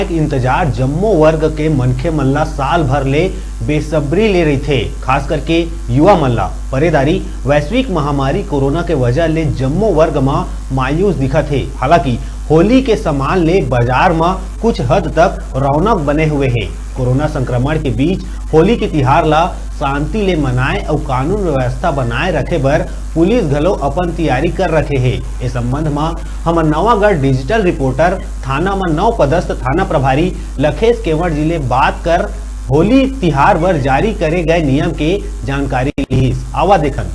के इंतजार जम्मो वर्ग के मनखे मन ला साल भर ले बेसब्री ले रही थे। खास करके युवा मन ला परेदारी वैश्विक महामारी कोरोना के वजह ले जम्मो वर्ग में मायूस दिखा थे। हालांकि होली के सामान ले बाजार में कुछ हद तक रौनक बने हुए हैं। कोरोना संक्रमण के बीच होली के तिहार ला शांति ले मनाए और कानून व्यवस्था बनाए रखे बर पुलिस घलो अपन तैयारी कर रखे हैं। इस संबंध में हम नवागढ़ डिजिटल रिपोर्टर थाना में नव पदस्थ थाना प्रभारी लखेश केवट जी ले बात कर होली तिहार बर जारी करे गए नियम के जानकारी ली। आवा देखन।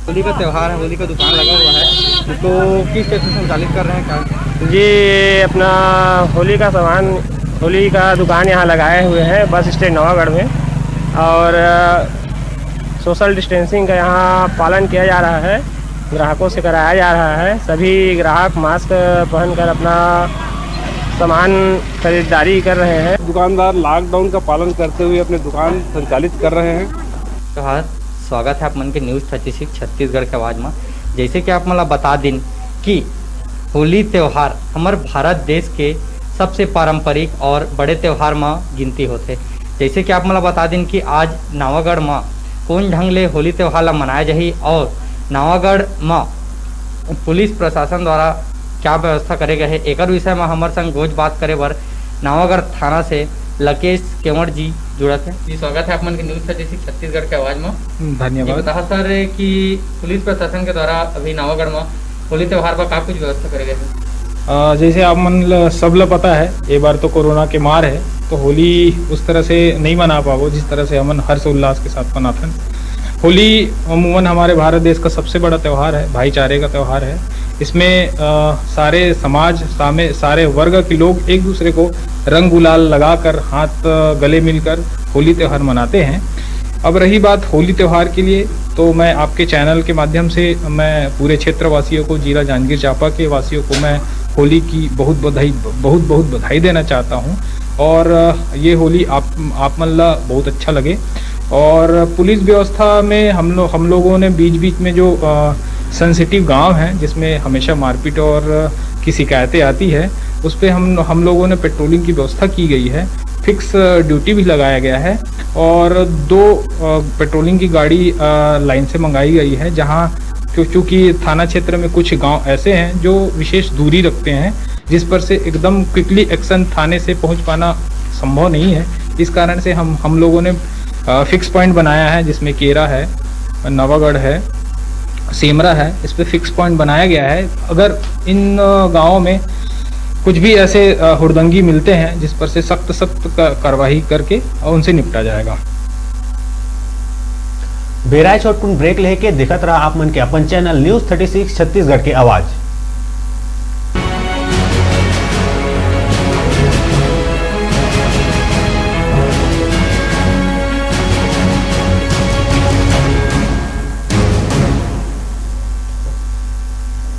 होली का त्यौहार है, होली का दुकान लगा हुआ है, तो किस तरह से संचालित कर रहे हैं क्या? जी, अपना होली का सामान, होली का दुकान यहाँ लगाए हुए हैं बस स्टैंड नवागढ़ में, और सोशल डिस्टेंसिंग का यहाँ पालन किया जा रहा है, ग्राहकों से कराया जा रहा है। सभी ग्राहक मास्क पहनकर अपना सामान खरीदारी कर रहे हैं। दुकानदार लॉकडाउन का पालन करते हुए अपने दुकान संचालित कर रहे हैं। स्वागत है आप मन के न्यूज़ 36 छत्तीसगढ़ के आवाज़ में। जैसे कि आप मतलब बता दिन कि होली त्यौहार हमारे भारत देश के सबसे पारंपरिक और बड़े त्यौहार में गिनती होते। जैसे कि आप मतलब बता दिन कि आज नवागढ़ में कौन ढंग ले होली त्यौहार ला मनाया जाही और नवागढ़ में पुलिस प्रशासन द्वारा क्या व्यवस्था करे गए है, एक विषय में हमारे संग रोज बात करे बर नवागढ़ थाना से लकेश केवट जी जुड़त है। जी, स्वागत है आप मन के न्यूज़ 36 छत्तीसगढ़ के आवाज़ में। धन्यवाद। बता सर कि पुलिस प्रशासन के द्वारा अभी नवागढ़ में होली त्यौहार पर क्या कुछ व्यवस्था करे गए है? जैसे आप मन सब ला पता है, ये बार तो कोरोना के मार है, तो होली उस तरह से नहीं मना पाओ जिस तरह से हमन हर्ष उल्लास के साथ मनाते हैं। होली अमूमन हमारे भारत देश का सबसे बड़ा त्यौहार है, भाईचारे का त्यौहार है। इसमें सारे समाज सारे वर्ग के लोग एक दूसरे को रंग गुलाल लगाकर हाथ गले मिलकर होली त्यौहार मनाते हैं। अब रही बात होली त्यौहार के लिए, तो मैं आपके चैनल के माध्यम से मैं पूरे क्षेत्र वासियों को, जिला जांजगीर चांपा के वासियों को मैं होली की बहुत बधाई देना चाहता हूं। और ये होली आप मन ला बहुत अच्छा लगे। और पुलिस व्यवस्था में हम लोगों ने बीच में जो सेंसिटिव गांव हैं जिसमें हमेशा मारपीट और की शिकायतें आती है, उस पर हम लोगों ने पेट्रोलिंग की व्यवस्था की गई है। फिक्स ड्यूटी भी लगाया गया है और 2 पेट्रोलिंग की गाड़ी लाइन से मंगाई गई है, जहां क्योंकि थाना क्षेत्र में कुछ गांव ऐसे हैं जो विशेष दूरी रखते हैं, जिस पर से एकदम क्विकली एक्शन थाने से पहुंच पाना संभव नहीं है। इस कारण से हम लोगों ने फिक्स पॉइंट बनाया है, जिसमें केरा है, नवागढ़ है, सेमरा है। इस पे फिक्स पॉइंट बनाया गया है। अगर इन गांवों में कुछ भी ऐसे हुड़दंगी मिलते हैं जिस पर से सख्त कार्रवाई करके उनसे निपटा जाएगा। बेराय छोटकुन ब्रेक लेके देखत रहा आप मन के अपन चैनल न्यूज़ 36 छत्तीसगढ़ के आवाज़।